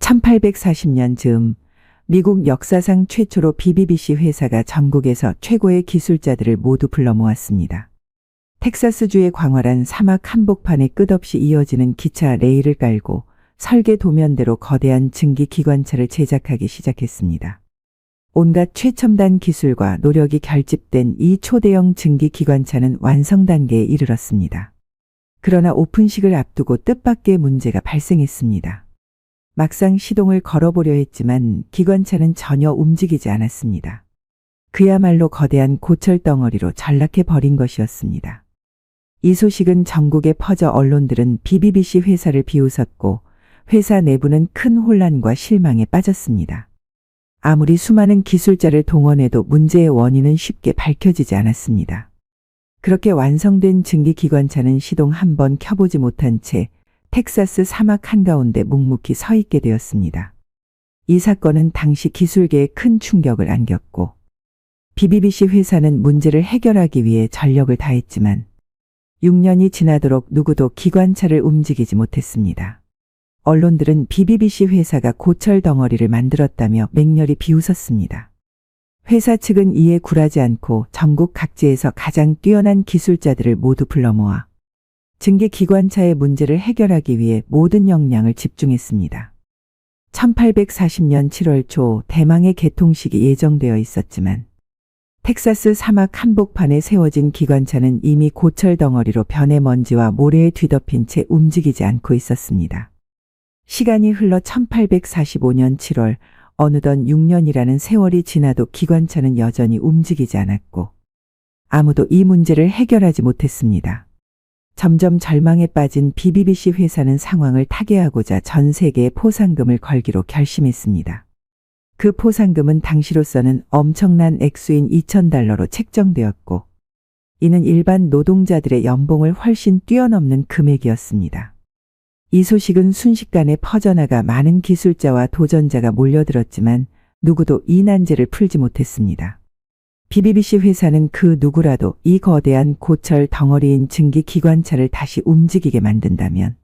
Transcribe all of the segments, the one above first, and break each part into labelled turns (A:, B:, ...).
A: 1840년 즈음 미국 역사상 최초로 BBBC 회사가 전국에서 최고의 기술자들을 모두 불러 모았습니다. 텍사스주의 광활한 사막 한복판에 끝없이 이어지는 기차 레일을 깔고 설계 도면대로 거대한 증기 기관차를 제작하기 시작했습니다. 온갖 최첨단 기술과 노력이 결집된 이 초대형 증기 기관차는 완성 단계에 이르렀습니다. 그러나 오픈식을 앞두고 뜻밖의 문제가 발생했습니다. 막상 시동을 걸어보려 했지만 기관차는 전혀 움직이지 않았습니다. 그야말로 거대한 고철 덩어리로 전락해 버린 것이었습니다. 이 소식은 전국에 퍼져 언론들은 BBBC 회사를 비웃었고 회사 내부는 큰 혼란과 실망에 빠졌습니다. 아무리 수많은 기술자를 동원해도 문제의 원인은 쉽게 밝혀지지 않았습니다. 그렇게 완성된 증기기관차는 시동 한 번 켜보지 못한 채 텍사스 사막 한가운데 묵묵히 서 있게 되었습니다. 이 사건은 당시 기술계에 큰 충격을 안겼고 BBBC 회사는 문제를 해결하기 위해 전력을 다했지만 6년이 지나도록 누구도 기관차를 움직이지 못했습니다. 언론들은 BBBC 회사가 고철 덩어리를 만들었다며 맹렬히 비웃었습니다. 회사 측은 이에 굴하지 않고 전국 각지에서 가장 뛰어난 기술자들을 모두 불러 모아 증기 기관차의 문제를 해결하기 위해 모든 역량을 집중했습니다. 1840년 7월 초 대망의 개통식이 예정되어 있었지만 텍사스 사막 한복판에 세워진 기관차는 이미 고철 덩어리로 변의 먼지와 모래에 뒤덮인 채 움직이지 않고 있었습니다. 시간이 흘러 1845년 7월 어느덧 6년이라는 세월이 지나도 기관차는 여전히 움직이지 않았고 아무도 이 문제를 해결하지 못했습니다. 점점 절망에 빠진 BBBC 회사는 상황을 타개하고자 전 세계에 포상금을 걸기로 결심했습니다. 그 포상금은 당시로서는 엄청난 액수인 $2,000로 책정되었고 이는 일반 노동자들의 연봉을 훨씬 뛰어넘는 금액이었습니다. 이 소식은 순식간에 퍼져나가 많은 기술자와 도전자가 몰려들었지만 누구도 이 난제를 풀지 못했습니다. BBBC 회사는 그 누구라도 이 거대한 고철 덩어리인 증기 기관차를 다시 움직이게 만든다면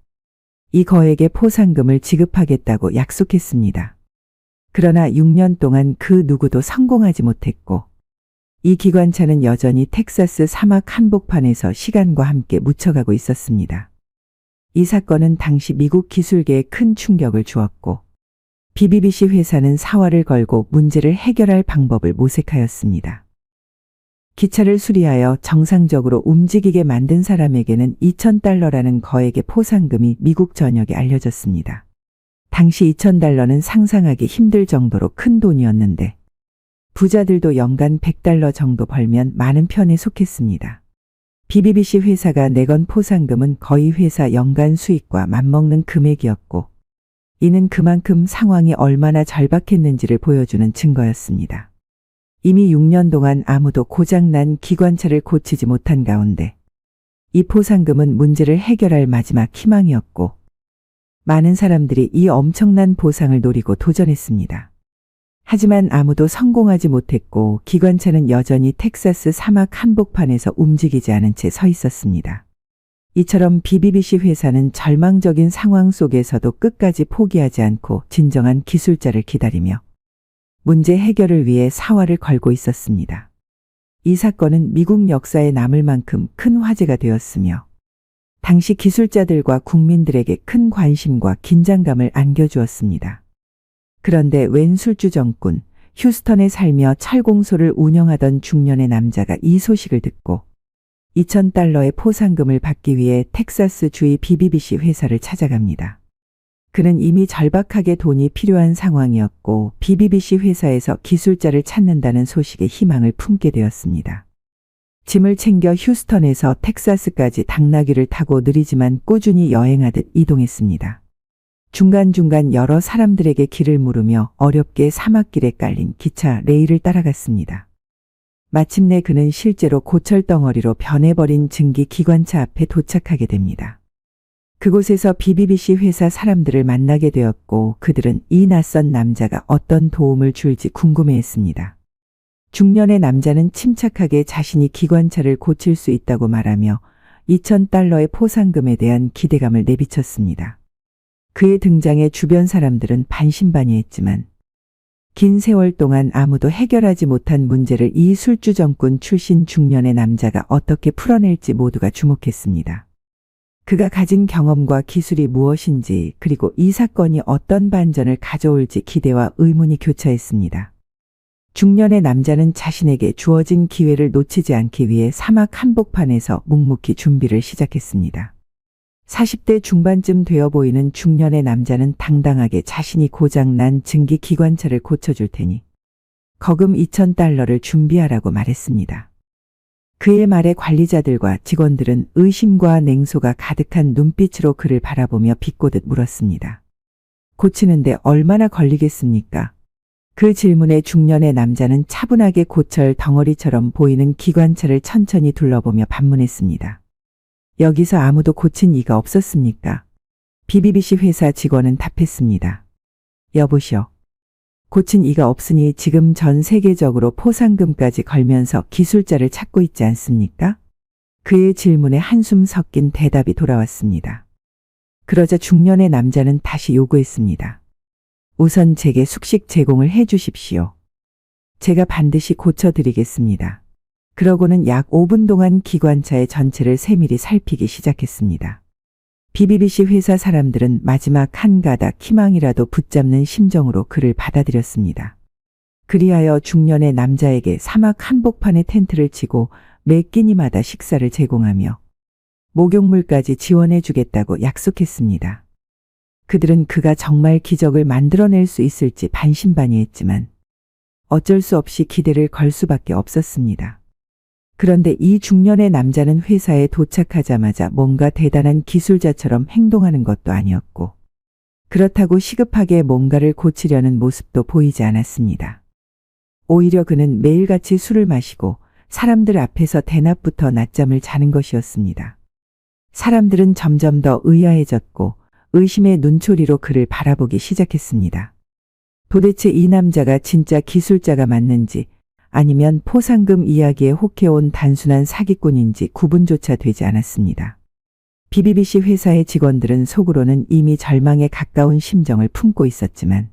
A: 이 거액의 포상금을 지급하겠다고 약속했습니다. 그러나 6년 동안 그 누구도 성공하지 못했고 이 기관차는 여전히 텍사스 사막 한복판에서 시간과 함께 묻혀가고 있었습니다. 이 사건은 당시 미국 기술계에 큰 충격을 주었고 BBBC 회사는 사활을 걸고 문제를 해결할 방법을 모색하였습니다. 기차를 수리하여 정상적으로 움직이게 만든 사람에게는 $2,000라는 거액의 포상금이 미국 전역에 알려졌습니다. 당시 $2,000는 상상하기 힘들 정도로 큰 돈이었는데 부자들도 연간 $100 정도 벌면 많은 편에 속했습니다. BBBC 회사가 내건 포상금은 거의 회사 연간 수익과 맞먹는 금액이었고 이는 그만큼 상황이 얼마나 절박했는지를 보여주는 증거였습니다. 이미 6년 동안 아무도 고장난 기관차를 고치지 못한 가운데 이 포상금은 문제를 해결할 마지막 희망이었고 많은 사람들이 이 엄청난 보상을 노리고 도전했습니다. 하지만 아무도 성공하지 못했고 기관차는 여전히 텍사스 사막 한복판에서 움직이지 않은 채 서 있었습니다. 이처럼 BBBC 회사는 절망적인 상황 속에서도 끝까지 포기하지 않고 진정한 기술자를 기다리며 문제 해결을 위해 사활을 걸고 있었습니다. 이 사건은 미국 역사에 남을 만큼 큰 화제가 되었으며 당시 기술자들과 국민들에게 큰 관심과 긴장감을 안겨주었습니다. 그런데 웬 술주정꾼 휴스턴에 살며 철공소를 운영하던 중년의 남자가 이 소식을 듣고 $2,000의 포상금을 받기 위해 텍사스 주의 BBBC 회사를 찾아갑니다. 그는 이미 절박하게 돈이 필요한 상황이었고 BBBC 회사에서 기술자를 찾는다는 소식에 희망을 품게 되었습니다. 짐을 챙겨 휴스턴에서 텍사스까지 당나귀를 타고 느리지만 꾸준히 여행하듯 이동했습니다. 중간중간 여러 사람들에게 길을 물으며 어렵게 사막길에 깔린 기차 레일을 따라갔습니다. 마침내 그는 실제로 고철 덩어리로 변해버린 증기 기관차 앞에 도착하게 됩니다. 그곳에서 BBBC 회사 사람들을 만나게 되었고 그들은 이 낯선 남자가 어떤 도움을 줄지 궁금해했습니다. 중년의 남자는 침착하게 자신이 기관차를 고칠 수 있다고 말하며 $2,000의 포상금에 대한 기대감을 내비쳤습니다. 그의 등장에 주변 사람들은 반신반의했지만 긴 세월 동안 아무도 해결하지 못한 문제를 이 술주정꾼 출신 중년의 남자가 어떻게 풀어낼지 모두가 주목했습니다. 그가 가진 경험과 기술이 무엇인지, 그리고 이 사건이 어떤 반전을 가져올지 기대와 의문이 교차했습니다. 중년의 남자는 자신에게 주어진 기회를 놓치지 않기 위해 사막 한복판에서 묵묵히 준비를 시작했습니다. 40대 중반쯤 되어 보이는 중년의 남자는 당당하게 자신이 고장난 증기 기관차를 고쳐줄 테니 거금 2,000달러를 준비하라고 말했습니다. 그의 말에 관리자들과 직원들은 의심과 냉소가 가득한 눈빛으로 그를 바라보며 비꼬듯 물었습니다. 고치는데 얼마나 걸리겠습니까? 그 질문에 중년의 남자는 차분하게 고철 덩어리처럼 보이는 기관차를 천천히 둘러보며 반문했습니다. 여기서 아무도 고친 이가 없었습니까? BBBC 회사 직원은 답했습니다. 여보시오. 고친 이가 없으니 지금 전 세계적으로 포상금까지 걸면서 기술자를 찾고 있지 않습니까? 그의 질문에 한숨 섞인 대답이 돌아왔습니다. 그러자 중년의 남자는 다시 요구했습니다. 우선 제게 숙식 제공을 해 주십시오. 제가 반드시 고쳐드리겠습니다. 그러고는 약 5분 동안 기관차의 전체를 세밀히 살피기 시작했습니다. BBBC 회사 사람들은 마지막 한 가닥 희망이라도 붙잡는 심정으로 그를 받아들였습니다. 그리하여 중년의 남자에게 사막 한복판에 텐트를 치고 매 끼니마다 식사를 제공하며 목욕물까지 지원해 주겠다고 약속했습니다. 그들은 그가 정말 기적을 만들어낼 수 있을지 반신반의했지만 어쩔 수 없이 기대를 걸 수밖에 없었습니다. 그런데 이 중년의 남자는 회사에 도착하자마자 뭔가 대단한 기술자처럼 행동하는 것도 아니었고, 그렇다고 시급하게 뭔가를 고치려는 모습도 보이지 않았습니다. 오히려 그는 매일같이 술을 마시고 사람들 앞에서 대낮부터 낮잠을 자는 것이었습니다. 사람들은 점점 더 의아해졌고 의심의 눈초리로 그를 바라보기 시작했습니다. 도대체 이 남자가 진짜 기술자가 맞는지, 아니면 포상금 이야기에 혹해온 단순한 사기꾼인지 구분조차 되지 않았습니다. BBBC 회사의 직원들은 속으로는 이미 절망에 가까운 심정을 품고 있었지만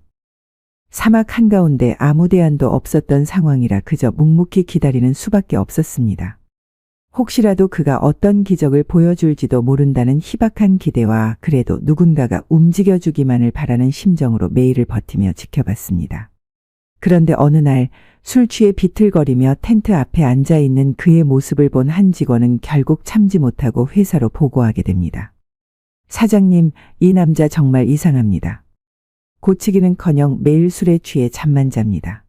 A: 사막 한가운데 아무 대안도 없었던 상황이라 그저 묵묵히 기다리는 수밖에 없었습니다. 혹시라도 그가 어떤 기적을 보여줄지도 모른다는 희박한 기대와 그래도 누군가가 움직여주기만을 바라는 심정으로 매일을 버티며 지켜봤습니다. 그런데 어느 날 술 취해 비틀거리며 텐트 앞에 앉아있는 그의 모습을 본 한 직원은 결국 참지 못하고 회사로 보고하게 됩니다. 사장님, 이 남자 정말 이상합니다. 고치기는커녕 매일 술에 취해 잠만 잡니다.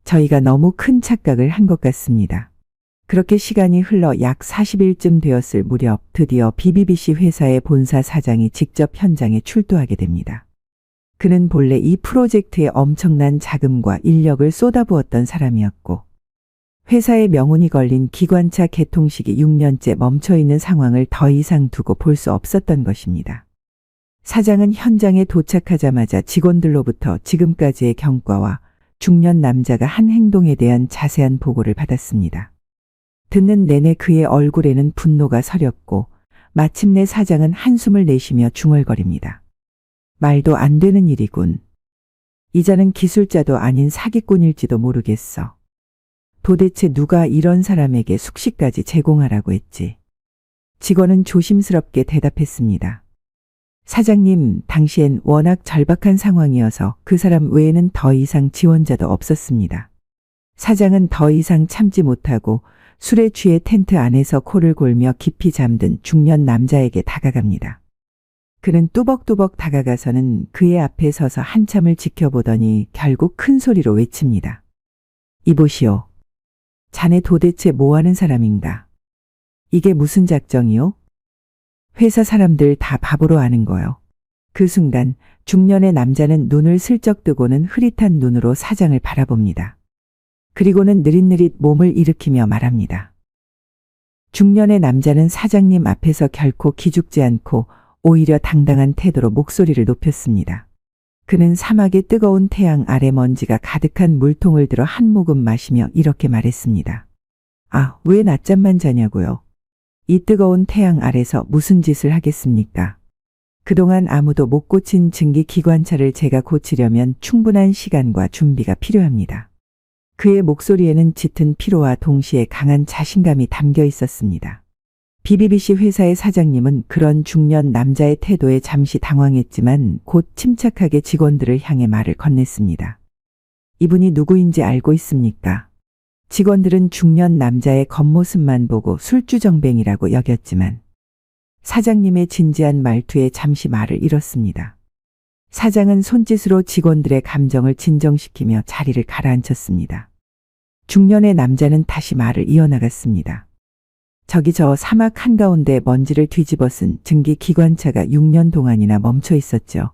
A: 저희가 너무 큰 착각을 한 것 같습니다. 그렇게 시간이 흘러 약 40일쯤 되었을 무렵 드디어 BBBC 회사의 본사 사장이 직접 현장에 출두하게 됩니다. 그는 본래 이 프로젝트에 엄청난 자금과 인력을 쏟아부었던 사람이었고 회사의 명운이 걸린 기관차 개통식이 6년째 멈춰있는 상황을 더 이상 두고 볼 수 없었던 것입니다. 사장은 현장에 도착하자마자 직원들로부터 지금까지의 경과와 중년 남자가 한 행동에 대한 자세한 보고를 받았습니다. 듣는 내내 그의 얼굴에는 분노가 서렸고 마침내 사장은 한숨을 내쉬며 중얼거립니다. 말도 안 되는 일이군. 이자는 기술자도 아닌 사기꾼일지도 모르겠어. 도대체 누가 이런 사람에게 숙식까지 제공하라고 했지? 직원은 조심스럽게 대답했습니다. 사장님, 당시엔 워낙 절박한 상황이어서 그 사람 외에는 더 이상 지원자도 없었습니다. 사장은 더 이상 참지 못하고 술에 취해 텐트 안에서 코를 골며 깊이 잠든 중년 남자에게 다가갑니다. 그는 뚜벅뚜벅 다가가서는 그의 앞에 서서 한참을 지켜보더니 결국 큰 소리로 외칩니다. 이보시오. 자네 도대체 뭐하는 사람인가? 이게 무슨 작정이오? 회사 사람들 다 바보로 아는 거요. 그 순간 중년의 남자는 눈을 슬쩍 뜨고는 흐릿한 눈으로 사장을 바라봅니다. 그리고는 느릿느릿 몸을 일으키며 말합니다. 중년의 남자는 사장님 앞에서 결코 기죽지 않고 오히려 당당한 태도로 목소리를 높였습니다. 그는 사막의 뜨거운 태양 아래 먼지가 가득한 물통을 들어 한 모금 마시며 이렇게 말했습니다. 아, 왜 낮잠만 자냐고요? 이 뜨거운 태양 아래서 무슨 짓을 하겠습니까? 그동안 아무도 못 고친 증기기관차를 제가 고치려면 충분한 시간과 준비가 필요합니다. 그의 목소리에는 짙은 피로와 동시에 강한 자신감이 담겨 있었습니다. BBBC 회사의 사장님은 그런 중년 남자의 태도에 잠시 당황했지만 곧 침착하게 직원들을 향해 말을 건넸습니다. 이분이 누구인지 알고 있습니까? 직원들은 중년 남자의 겉모습만 보고 술주정뱅이라고 여겼지만 사장님의 진지한 말투에 잠시 말을 잃었습니다. 사장은 손짓으로 직원들의 감정을 진정시키며 자리를 가라앉혔습니다. 중년의 남자는 다시 말을 이어나갔습니다. 저기 저 사막 한가운데 먼지를 뒤집어 쓴 증기기관차가 6년 동안이나 멈춰 있었죠.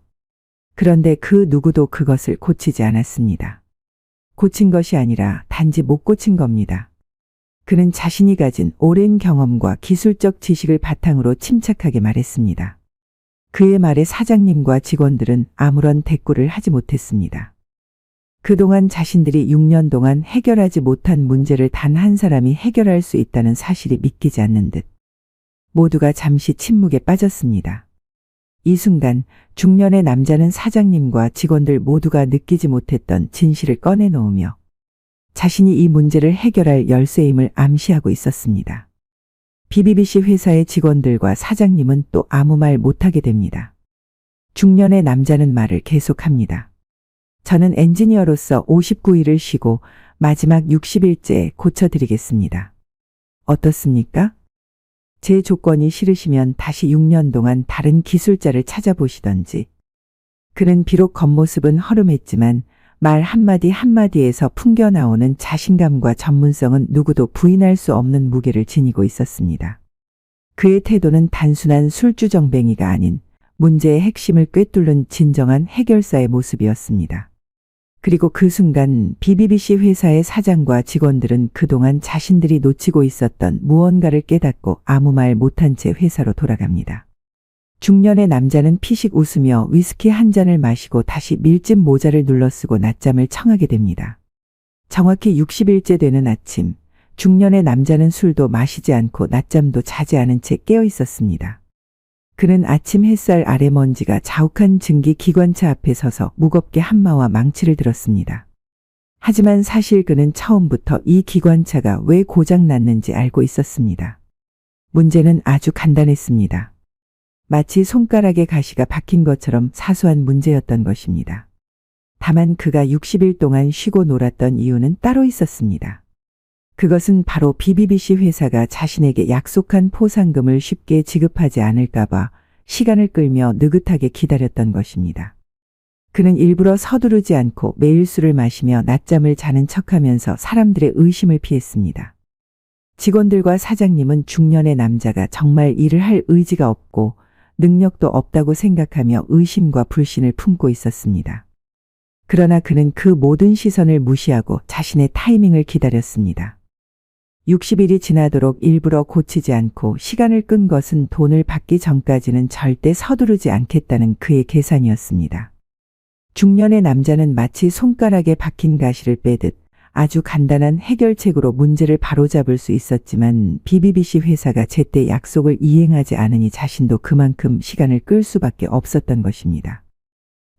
A: 그런데 그 누구도 그것을 고치지 않았습니다. 고친 것이 아니라 단지 못 고친 겁니다. 그는 자신이 가진 오랜 경험과 기술적 지식을 바탕으로 침착하게 말했습니다. 그의 말에 사장님과 직원들은 아무런 대꾸를 하지 못했습니다. 그동안 자신들이 6년 동안 해결하지 못한 문제를 단 한 사람이 해결할 수 있다는 사실이 믿기지 않는 듯 모두가 잠시 침묵에 빠졌습니다. 이 순간 중년의 남자는 사장님과 직원들 모두가 느끼지 못했던 진실을 꺼내놓으며 자신이 이 문제를 해결할 열쇠임을 암시하고 있었습니다. BBBC 회사의 직원들과 사장님은 또 아무 말 못하게 됩니다. 중년의 남자는 말을 계속합니다. 저는 엔지니어로서 59일을 쉬고 마지막 60일째에 고쳐드리겠습니다. 어떻습니까? 제 조건이 싫으시면 다시 6년 동안 다른 기술자를 찾아보시던지. 그는 비록 겉모습은 허름했지만 말 한마디 한마디에서 풍겨나오는 자신감과 전문성은 누구도 부인할 수 없는 무게를 지니고 있었습니다. 그의 태도는 단순한 술주정뱅이가 아닌 문제의 핵심을 꿰뚫는 진정한 해결사의 모습이었습니다. 그리고 그 순간 BBBC 회사의 사장과 직원들은 그동안 자신들이 놓치고 있었던 무언가를 깨닫고 아무 말 못한 채 회사로 돌아갑니다. 중년의 남자는 피식 웃으며 위스키 한 잔을 마시고 다시 밀짚 모자를 눌러쓰고 낮잠을 청하게 됩니다. 정확히 60일째 되는 아침, 중년의 남자는 술도 마시지 않고 낮잠도 자지 않은 채 깨어 있었습니다. 그는 아침 햇살 아래 먼지가 자욱한 증기기관차 앞에 서서 무겁게 한마와 망치를 들었습니다. 하지만 사실 그는 처음부터 이 기관차가 왜 고장 났는지 알고 있었습니다. 문제는 아주 간단했습니다. 마치 손가락에 가시가 박힌 것처럼 사소한 문제였던 것입니다. 다만 그가 60일 동안 쉬고 놀았던 이유는 따로 있었습니다. 그것은 바로 BBBC 회사가 자신에게 약속한 포상금을 쉽게 지급하지 않을까 봐 시간을 끌며 느긋하게 기다렸던 것입니다. 그는 일부러 서두르지 않고 매일 술을 마시며 낮잠을 자는 척하면서 사람들의 의심을 피했습니다. 직원들과 사장님은 중년의 남자가 정말 일을 할 의지가 없고 능력도 없다고 생각하며 의심과 불신을 품고 있었습니다. 그러나 그는 그 모든 시선을 무시하고 자신의 타이밍을 기다렸습니다. 60일이 지나도록 일부러 고치지 않고 시간을 끈 것은 돈을 받기 전까지는 절대 서두르지 않겠다는 그의 계산이었습니다. 중년의 남자는 마치 손가락에 박힌 가시를 빼듯 아주 간단한 해결책으로 문제를 바로잡을 수 있었지만 BBBC 회사가 제때 약속을 이행하지 않으니 자신도 그만큼 시간을 끌 수밖에 없었던 것입니다.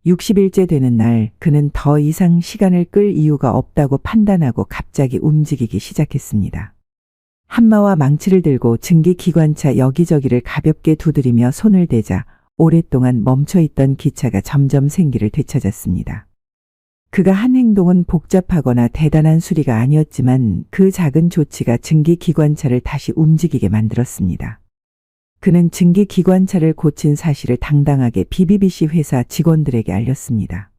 A: 60일째 되는 날 그는 더 이상 시간을 끌 이유가 없다고 판단하고 갑자기 움직이기 시작했습니다. 한마와 망치를 들고 증기기관차 여기저기를 가볍게 두드리며 손을 대자 오랫동안 멈춰있던 기차가 점점 생기를 되찾았습니다. 그가 한 행동은 복잡하거나 대단한 수리가 아니었지만 그 작은 조치가 증기기관차를 다시 움직이게 만들었습니다. 그는 증기기관차를 고친 사실을 당당하게 BBBC 회사 직원들에게 알렸습니다.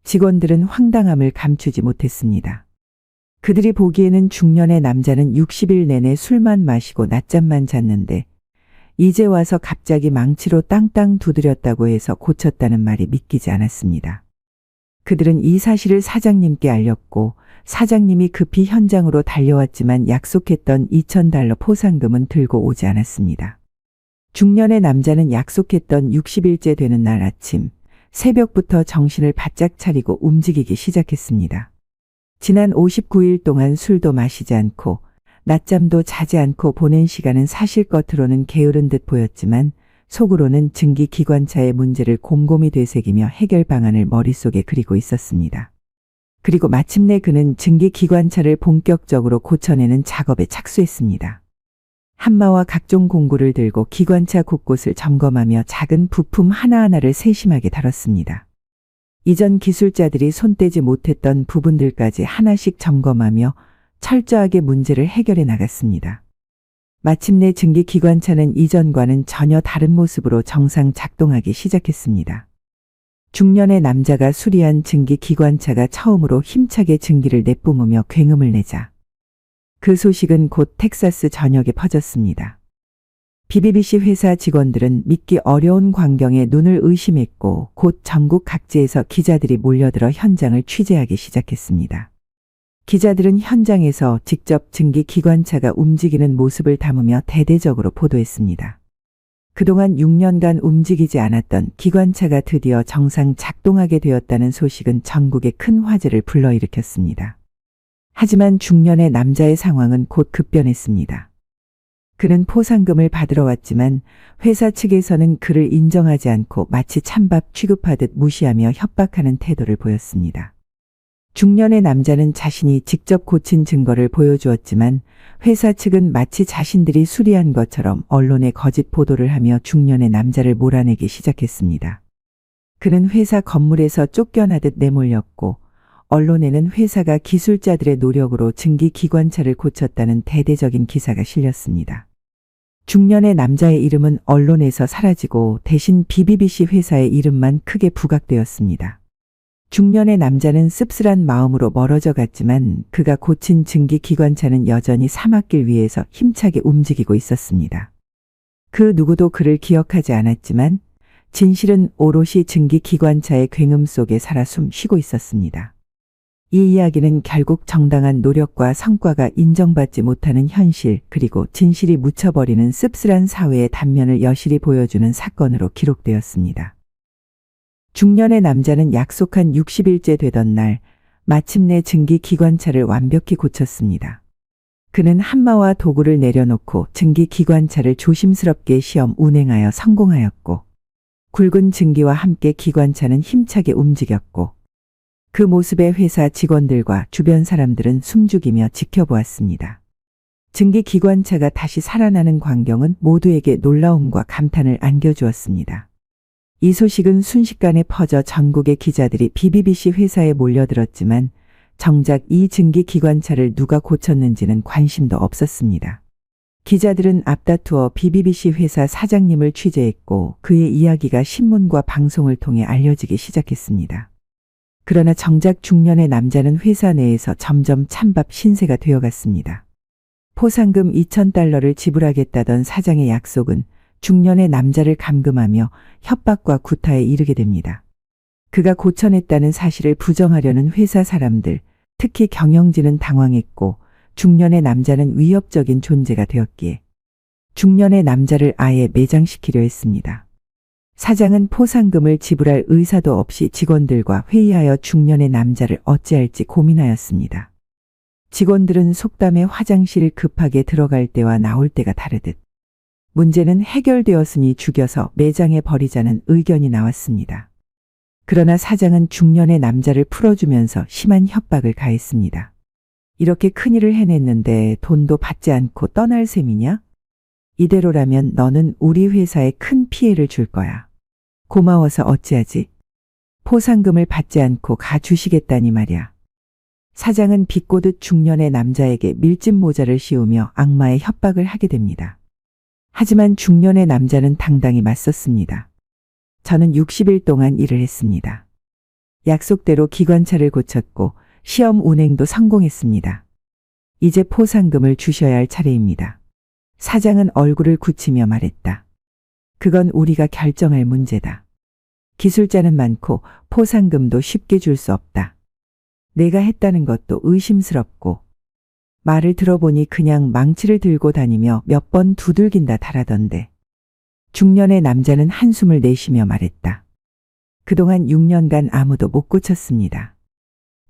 A: 직원들은 황당함을 감추지 못했습니다. 그들이 보기에는 중년의 남자는 60일 내내 술만 마시고 낮잠만 잤는데 이제 와서 갑자기 망치로 땅땅 두드렸다고 해서 고쳤다는 말이 믿기지 않았습니다. 그들은 이 사실을 사장님께 알렸고 사장님이 급히 현장으로 달려왔지만 약속했던 $2,000 포상금은 들고 오지 않았습니다. 중년의 남자는 약속했던 60일째 되는 날 아침, 새벽부터 정신을 바짝 차리고 움직이기 시작했습니다. 지난 59일 동안 술도 마시지 않고 낮잠도 자지 않고 보낸 시간은 사실 겉으로는 게으른 듯 보였지만 속으로는 증기기관차의 문제를 곰곰이 되새기며 해결 방안을 머릿속에 그리고 있었습니다. 그리고 마침내 그는 증기기관차를 본격적으로 고쳐내는 작업에 착수했습니다. 한마와 각종 공구를 들고 기관차 곳곳을 점검하며 작은 부품 하나하나를 세심하게 다뤘습니다. 이전 기술자들이 손대지 못했던 부분들까지 하나씩 점검하며 철저하게 문제를 해결해 나갔습니다. 마침내 증기기관차는 이전과는 전혀 다른 모습으로 정상 작동하기 시작했습니다. 중년의 남자가 수리한 증기기관차가 처음으로 힘차게 증기를 내뿜으며 굉음을 내자 그 소식은 곧 텍사스 전역에 퍼졌습니다. BBBC 회사 직원들은 믿기 어려운 광경에 눈을 의심했고 곧 전국 각지에서 기자들이 몰려들어 현장을 취재하기 시작했습니다. 기자들은 현장에서 직접 증기기관차가 움직이는 모습을 담으며 대대적으로 보도했습니다. 그동안 6년간 움직이지 않았던 기관차가 드디어 정상 작동하게 되었다는 소식은 전국에 큰 화제를 불러일으켰습니다. 하지만 중년의 남자의 상황은 곧 급변했습니다. 그는 포상금을 받으러 왔지만 회사 측에서는 그를 인정하지 않고 마치 찬밥 취급하듯 무시하며 협박하는 태도를 보였습니다. 중년의 남자는 자신이 직접 고친 증거를 보여주었지만 회사 측은 마치 자신들이 수리한 것처럼 언론에 거짓 보도를 하며 중년의 남자를 몰아내기 시작했습니다. 그는 회사 건물에서 쫓겨나듯 내몰렸고 언론에는 회사가 기술자들의 노력으로 증기기관차를 고쳤다는 대대적인 기사가 실렸습니다. 중년의 남자의 이름은 언론에서 사라지고 대신 BBBC 회사의 이름만 크게 부각되었습니다. 중년의 남자는 씁쓸한 마음으로 멀어져 갔지만 그가 고친 증기기관차는 여전히 사막길 위에서 힘차게 움직이고 있었습니다. 그 누구도 그를 기억하지 않았지만 진실은 오롯이 증기기관차의 굉음 속에 살아 숨쉬고 있었습니다. 이 이야기는 결국 정당한 노력과 성과가 인정받지 못하는 현실 그리고 진실이 묻혀버리는 씁쓸한 사회의 단면을 여실히 보여주는 사건으로 기록되었습니다. 중년의 남자는 약속한 60일째 되던 날 마침내 증기기관차를 완벽히 고쳤습니다. 그는 한마와 도구를 내려놓고 증기기관차를 조심스럽게 시험 운행하여 성공하였고 굵은 증기와 함께 기관차는 힘차게 움직였고 그 모습에 회사 직원들과 주변 사람들은 숨죽이며 지켜보았습니다. 증기기관차가 다시 살아나는 광경은 모두에게 놀라움과 감탄을 안겨주었습니다. 이 소식은 순식간에 퍼져 전국의 기자들이 BBBC 회사에 몰려들었지만 정작 이 증기기관차를 누가 고쳤는지는 관심도 없었습니다. 기자들은 앞다투어 BBBC 회사 사장님을 취재했고 그의 이야기가 신문과 방송을 통해 알려지기 시작했습니다. 그러나 정작 중년의 남자는 회사 내에서 점점 찬밥 신세가 되어갔습니다. 포상금 2,000달러를 지불하겠다던 사장의 약속은 중년의 남자를 감금하며 협박과 구타에 이르게 됩니다. 그가 고쳐냈다는 사실을 부정하려는 회사 사람들, 특히 경영진은 당황했고 중년의 남자는 위협적인 존재가 되었기에 중년의 남자를 아예 매장시키려 했습니다. 사장은 포상금을 지불할 의사도 없이 직원들과 회의하여 중년의 남자를 어찌할지 고민하였습니다. 직원들은 속담에 화장실 급하게 들어갈 때와 나올 때가 다르듯 문제는 해결되었으니 죽여서 매장에 버리자는 의견이 나왔습니다. 그러나 사장은 중년의 남자를 풀어주면서 심한 협박을 가했습니다. 이렇게 큰일을 해냈는데 돈도 받지 않고 떠날 셈이냐? 이대로라면 너는 우리 회사에 큰 피해를 줄 거야. 고마워서 어찌하지? 포상금을 받지 않고 가주시겠다니 말이야. 사장은 비꼬듯 중년의 남자에게 밀짚 모자를 씌우며 악마의 협박을 하게 됩니다. 하지만 중년의 남자는 당당히 맞섰습니다. 저는 60일 동안 일을 했습니다. 약속대로 기관차를 고쳤고 시험 운행도 성공했습니다. 이제 포상금을 주셔야 할 차례입니다. 사장은 얼굴을 굳히며 말했다. 그건 우리가 결정할 문제다. 기술자는 많고 포상금도 쉽게 줄 수 없다. 내가 했다는 것도 의심스럽고 말을 들어보니 그냥 망치를 들고 다니며 몇 번 두들긴다 달하던데. 중년의 남자는 한숨을 내쉬며 말했다. 그동안 6년간 아무도 못 고쳤습니다.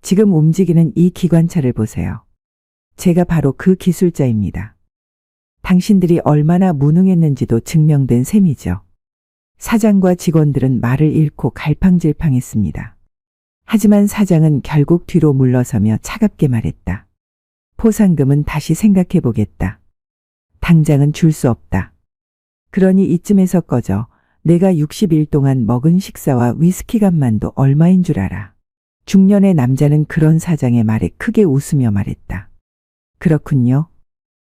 A: 지금 움직이는 이 기관차를 보세요. 제가 바로 그 기술자입니다. 당신들이 얼마나 무능했는지도 증명된 셈이죠. 사장과 직원들은 말을 잃고 갈팡질팡했습니다. 하지만 사장은 결국 뒤로 물러서며 차갑게 말했다. 포상금은 다시 생각해보겠다. 당장은 줄 수 없다. 그러니 이쯤에서 꺼져. 내가 60일 동안 먹은 식사와 위스키 값만도 얼마인 줄 알아. 중년의 남자는 그런 사장의 말에 크게 웃으며 말했다. 그렇군요.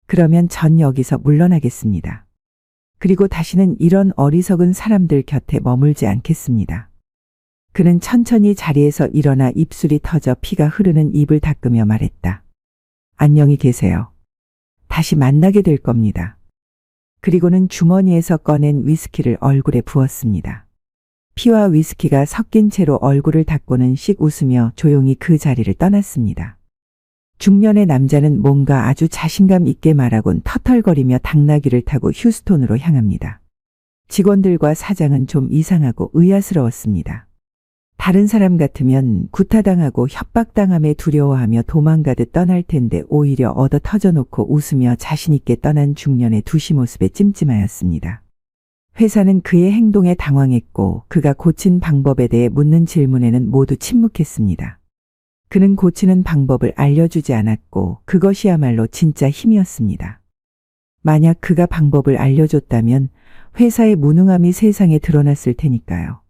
A: 그러면 전 여기서 물러나겠습니다. 그리고 다시는 이런 어리석은 사람들 곁에 머물지 않겠습니다. 그는 천천히 자리에서 일어나 입술이 터져 피가 흐르는 입을 닦으며 말했다. 안녕히 계세요. 다시 만나게 될 겁니다. 그리고는 주머니에서 꺼낸 위스키를 얼굴에 부었습니다. 피와 위스키가 섞인 채로 얼굴을 닦고는 씩 웃으며 조용히 그 자리를 떠났습니다. 중년의 남자는 뭔가 아주 자신감 있게 말하곤 터털거리며 당나귀를 타고 휴스톤으로 향합니다. 직원들과 사장은 좀 이상하고 의아스러웠습니다. 다른 사람 같으면 구타당하고 협박당함에 두려워하며 도망가듯 떠날 텐데 오히려 얻어 터져놓고 웃으며 자신있게 떠난 중년의 두시 모습에 찜찜하였습니다. 회사는 그의 행동에 당황했고 그가 고친 방법에 대해 묻는 질문에는 모두 침묵했습니다. 그는 고치는 방법을 알려주지 않았고 그것이야말로 진짜 힘이었습니다. 만약 그가 방법을 알려줬다면 회사의 무능함이 세상에 드러났을 테니까요.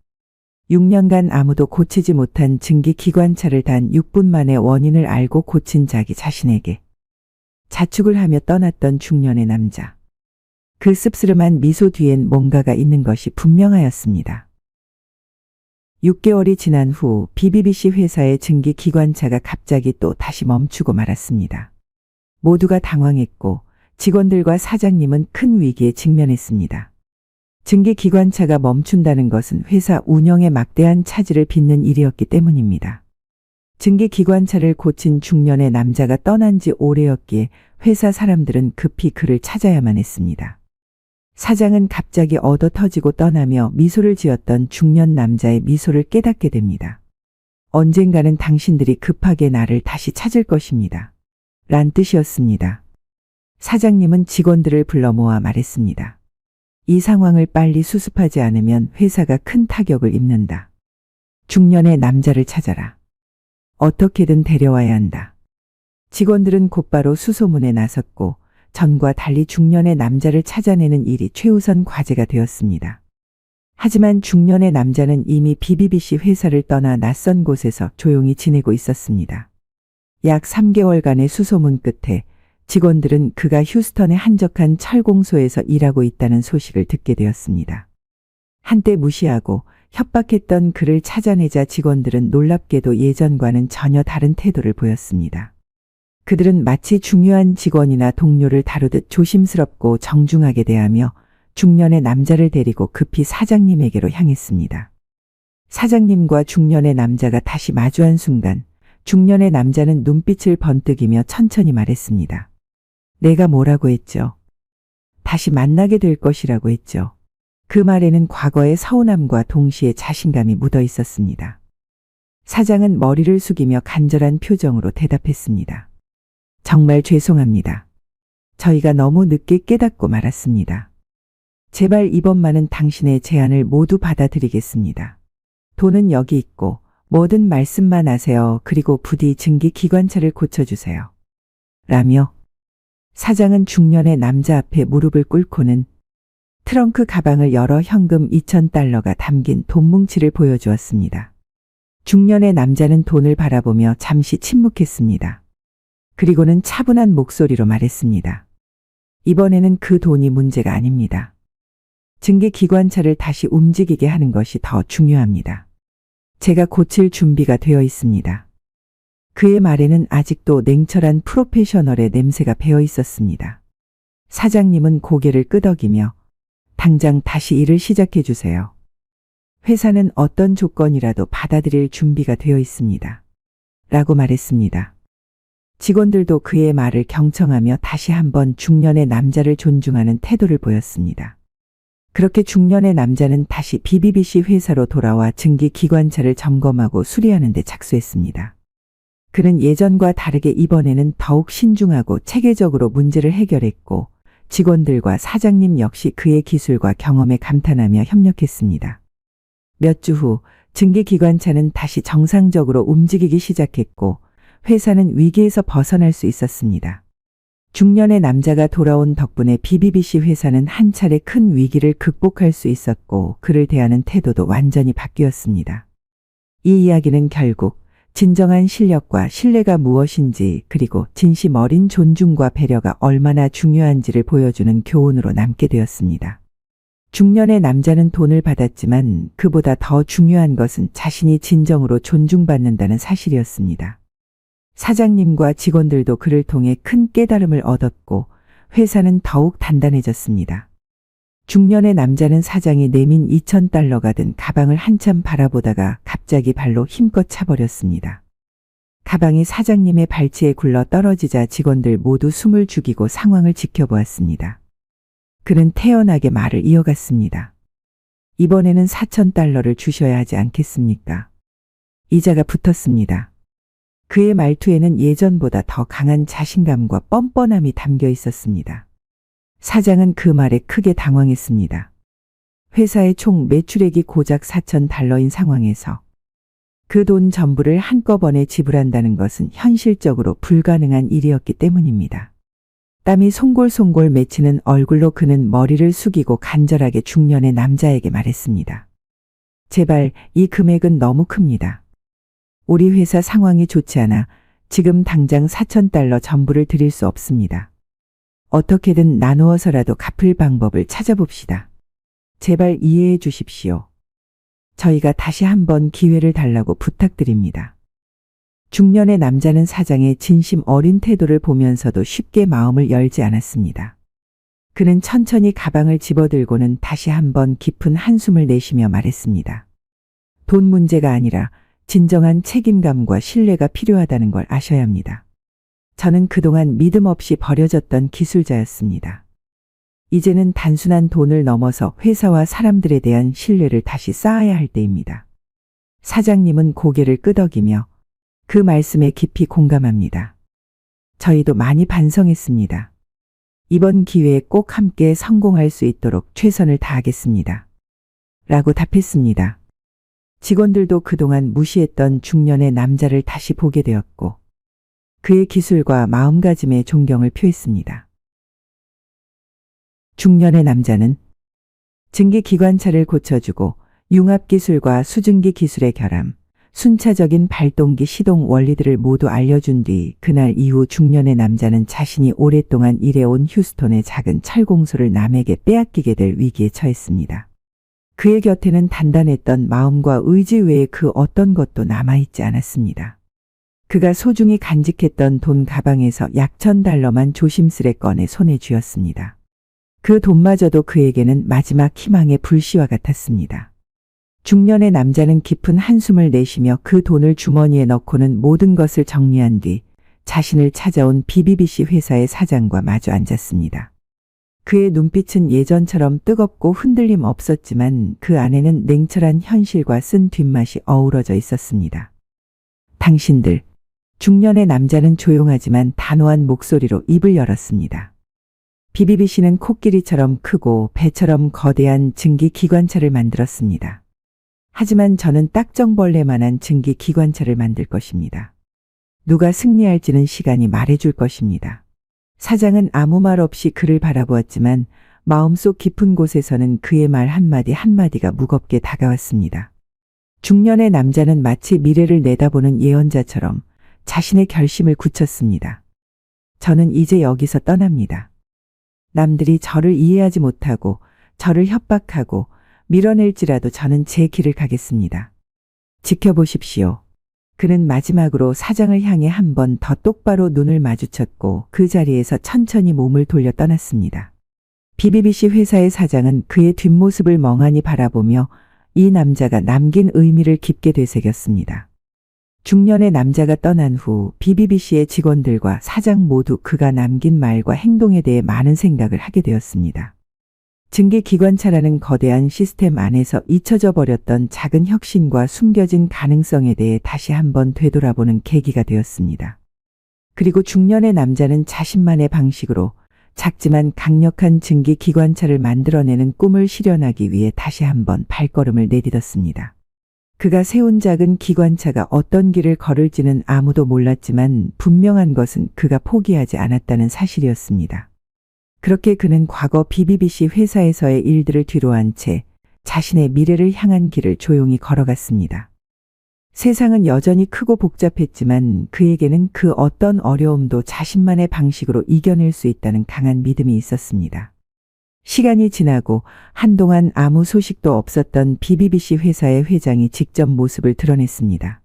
A: 6년간 아무도 고치지 못한 증기기관차를 단 6분 만에 원인을 알고 고친 자기 자신에게 자축을 하며 떠났던 중년의 남자. 그 씁쓸한 미소 뒤엔 뭔가가 있는 것이 분명하였습니다. 6개월이 지난 후 BBBC 회사의 증기기관차가 갑자기 또 다시 멈추고 말았습니다. 모두가 당황했고 직원들과 사장님은 큰 위기에 직면했습니다. 증기기관차가 멈춘다는 것은 회사 운영에 막대한 차질을 빚는 일이었기 때문입니다. 증기기관차를 고친 중년의 남자가 떠난 지 오래였기에 회사 사람들은 급히 그를 찾아야만 했습니다. 사장은 갑자기 얻어 터지고 떠나며 미소를 지었던 중년 남자의 미소를 깨닫게 됩니다. 언젠가는 당신들이 급하게 나를 다시 찾을 것입니다. 란 뜻이었습니다. 사장님은 직원들을 불러 모아 말했습니다. 이 상황을 빨리 수습하지 않으면 회사가 큰 타격을 입는다. 중년의 남자를 찾아라. 어떻게든 데려와야 한다. 직원들은 곧바로 수소문에 나섰고 전과 달리 중년의 남자를 찾아내는 일이 최우선 과제가 되었습니다. 하지만 중년의 남자는 이미 BBBC 회사를 떠나 낯선 곳에서 조용히 지내고 있었습니다. 약 3개월간의 수소문 끝에 직원들은 그가 휴스턴의 한적한 철공소에서 일하고 있다는 소식을 듣게 되었습니다. 한때 무시하고 협박했던 그를 찾아내자 직원들은 놀랍게도 예전과는 전혀 다른 태도를 보였습니다. 그들은 마치 중요한 직원이나 동료를 다루듯 조심스럽고 정중하게 대하며 중년의 남자를 데리고 급히 사장님에게로 향했습니다. 사장님과 중년의 남자가 다시 마주한 순간 중년의 남자는 눈빛을 번뜩이며 천천히 말했습니다. 내가 뭐라고 했죠? 다시 만나게 될 것이라고 했죠. 그 말에는 과거의 서운함과 동시에 자신감이 묻어 있었습니다. 사장은 머리를 숙이며 간절한 표정으로 대답했습니다. 정말 죄송합니다. 저희가 너무 늦게 깨닫고 말았습니다. 제발 이번만은 당신의 제안을 모두 받아들이겠습니다. 돈은 여기 있고 뭐든 말씀만 하세요. 그리고 부디 증기기관차를 고쳐주세요. 라며 사장은 중년의 남자 앞에 무릎을 꿇고는 트렁크 가방을 열어 현금 2,000달러가 담긴 돈뭉치를 보여주었습니다. 중년의 남자는 돈을 바라보며 잠시 침묵했습니다. 그리고는 차분한 목소리로 말했습니다. 이번에는 그 돈이 문제가 아닙니다. 증기기관차를 다시 움직이게 하는 것이 더 중요합니다. 제가 고칠 준비가 되어 있습니다. 그의 말에는 아직도 냉철한 프로페셔널의 냄새가 배어 있었습니다. 사장님은 고개를 끄덕이며 당장 다시 일을 시작해 주세요. 회사는 어떤 조건이라도 받아들일 준비가 되어 있습니다. 라고 말했습니다. 직원들도 그의 말을 경청하며 다시 한번 중년의 남자를 존중하는 태도를 보였습니다. 그렇게 중년의 남자는 다시 BBBC 회사로 돌아와 증기기관차를 점검하고 수리하는 데 착수했습니다. 그는 예전과 다르게 이번에는 더욱 신중하고 체계적으로 문제를 해결했고 직원들과 사장님 역시 그의 기술과 경험에 감탄하며 협력했습니다. 몇 주 후 증기기관차는 다시 정상적으로 움직이기 시작했고 회사는 위기에서 벗어날 수 있었습니다. 중년의 남자가 돌아온 덕분에 BBBC 회사는 한 차례 큰 위기를 극복할 수 있었고 그를 대하는 태도도 완전히 바뀌었습니다. 이 이야기는 결국 진정한 실력과 신뢰가 무엇인지 그리고 진심 어린 존중과 배려가 얼마나 중요한지를 보여주는 교훈으로 남게 되었습니다. 중년의 남자는 돈을 받았지만 그보다 더 중요한 것은 자신이 진정으로 존중받는다는 사실이었습니다. 사장님과 직원들도 그를 통해 큰 깨달음을 얻었고 회사는 더욱 단단해졌습니다. 중년의 남자는 사장이 내민 $2,000가 든 가방을 한참 바라보다가 갑자기 발로 힘껏 차버렸습니다. 가방이 사장님의 발치에 굴러 떨어지자 직원들 모두 숨을 죽이고 상황을 지켜보았습니다. 그는 태연하게 말을 이어갔습니다. 이번에는 $4,000를 주셔야 하지 않겠습니까? 이자가 붙었습니다. 그의 말투에는 예전보다 더 강한 자신감과 뻔뻔함이 담겨 있었습니다. 사장은 그 말에 크게 당황했습니다. 회사의 총 매출액이 고작 $4,000인 상황에서 그 돈 전부를 한꺼번에 지불한다는 것은 현실적으로 불가능한 일이었기 때문입니다. 땀이 송골송골 맺히는 얼굴로 그는 머리를 숙이고 간절하게 중년의 남자에게 말했습니다. 제발, 이 금액은 너무 큽니다. 우리 회사 상황이 좋지 않아 지금 당장 $4,000 전부를 드릴 수 없습니다. 어떻게든 나누어서라도 갚을 방법을 찾아봅시다. 제발 이해해 주십시오. 저희가 다시 한번 기회를 달라고 부탁드립니다. 중년의 남자는 사장의 진심 어린 태도를 보면서도 쉽게 마음을 열지 않았습니다. 그는 천천히 가방을 집어들고는 다시 한번 깊은 한숨을 내쉬며 말했습니다. 돈 문제가 아니라 진정한 책임감과 신뢰가 필요하다는 걸 아셔야 합니다. 저는 그동안 믿음 없이 버려졌던 기술자였습니다. 이제는 단순한 돈을 넘어서 회사와 사람들에 대한 신뢰를 다시 쌓아야 할 때입니다. 사장님은 고개를 끄덕이며 그 말씀에 깊이 공감합니다. 저희도 많이 반성했습니다. 이번 기회에 꼭 함께 성공할 수 있도록 최선을 다하겠습니다. 라고 답했습니다. 직원들도 그동안 무시했던 중년의 남자를 다시 보게 되었고 그의 기술과 마음가짐에 존경을 표했습니다. 중년의 남자는 증기기관차를 고쳐주고 융합기술과 수증기 기술의 결함, 순차적인 발동기 시동 원리들을 모두 알려준 뒤 그날 이후 중년의 남자는 자신이 오랫동안 일해온 휴스톤의 작은 철공소를 남에게 빼앗기게 될 위기에 처했습니다. 그의 곁에는 단단했던 마음과 의지 외에 그 어떤 것도 남아있지 않았습니다. 그가 소중히 간직했던 돈 가방에서 약 $1,000만 조심스레 꺼내 손에 쥐었습니다. 그 돈마저도 그에게는 마지막 희망의 불씨와 같았습니다. 중년의 남자는 깊은 한숨을 내쉬며 그 돈을 주머니에 넣고는 모든 것을 정리한 뒤 자신을 찾아온 BBBC 회사의 사장과 마주 앉았습니다. 그의 눈빛은 예전처럼 뜨겁고 흔들림 없었지만 그 안에는 냉철한 현실과 쓴 뒷맛이 어우러져 있었습니다. 당신들, 중년의 남자는 조용하지만 단호한 목소리로 입을 열었습니다. BBBC는 코끼리처럼 크고 배처럼 거대한 증기기관차를 만들었습니다. 하지만 저는 딱정벌레만한 증기기관차를 만들 것입니다. 누가 승리할지는 시간이 말해줄 것입니다. 사장은 아무 말 없이 그를 바라보았지만 마음속 깊은 곳에서는 그의 말 한마디 한마디가 무겁게 다가왔습니다. 중년의 남자는 마치 미래를 내다보는 예언자처럼 자신의 결심을 굳혔습니다. 저는 이제 여기서 떠납니다. 남들이 저를 이해하지 못하고 저를 협박하고 밀어낼지라도 저는 제 길을 가겠습니다. 지켜보십시오. 그는 마지막으로 사장을 향해 한 번 더 똑바로 눈을 마주쳤고 그 자리에서 천천히 몸을 돌려 떠났습니다. BBBC 회사의 사장은 그의 뒷모습을 멍하니 바라보며 이 남자가 남긴 의미를 깊게 되새겼습니다. 중년의 남자가 떠난 후 BBBC의 직원들과 사장 모두 그가 남긴 말과 행동에 대해 많은 생각을 하게 되었습니다. 증기기관차라는 거대한 시스템 안에서 잊혀져 버렸던 작은 혁신과 숨겨진 가능성에 대해 다시 한번 되돌아보는 계기가 되었습니다. 그리고 중년의 남자는 자신만의 방식으로 작지만 강력한 증기 기관차를 만들어내는 꿈을 실현하기 위해 다시 한번 발걸음을 내딛었습니다. 그가 세운 작은 기관차가 어떤 길을 걸을지는 아무도 몰랐지만 분명한 것은 그가 포기하지 않았다는 사실이었습니다. 그렇게 그는 과거 BBBC 회사에서의 일들을 뒤로한 채 자신의 미래를 향한 길을 조용히 걸어갔습니다. 세상은 여전히 크고 복잡했지만 그에게는 그 어떤 어려움도 자신만의 방식으로 이겨낼 수 있다는 강한 믿음이 있었습니다. 시간이 지나고 한동안 아무 소식도 없었던 BBBC 회사의 회장이 직접 모습을 드러냈습니다.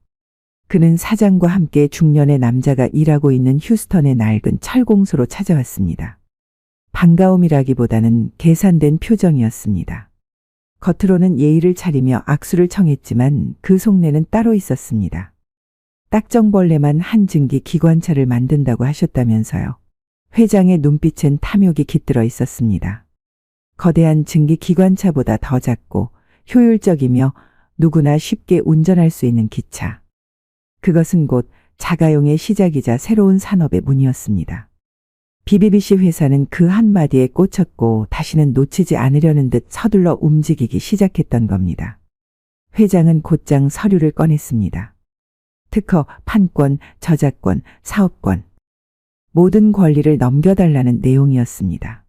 A: 그는 사장과 함께 중년의 남자가 일하고 있는 휴스턴의 낡은 철공소로 찾아왔습니다. 반가움이라기보다는 계산된 표정이었습니다. 겉으로는 예의를 차리며 악수를 청했지만 그 속내는 따로 있었습니다. 딱정벌레만 한 증기 기관차를 만든다고 하셨다면서요. 회장의 눈빛엔 탐욕이 깃들어 있었습니다. 거대한 증기 기관차보다 더 작고 효율적이며 누구나 쉽게 운전할 수 있는 기차. 그것은 곧 자가용의 시작이자 새로운 산업의 문이었습니다. BBBC 회사는 그 한마디에 꽂혔고 다시는 놓치지 않으려는 듯 서둘러 움직이기 시작했던 겁니다. 회장은 곧장 서류를 꺼냈습니다. 특허, 판권, 저작권, 사업권. 모든 권리를 넘겨달라는 내용이었습니다.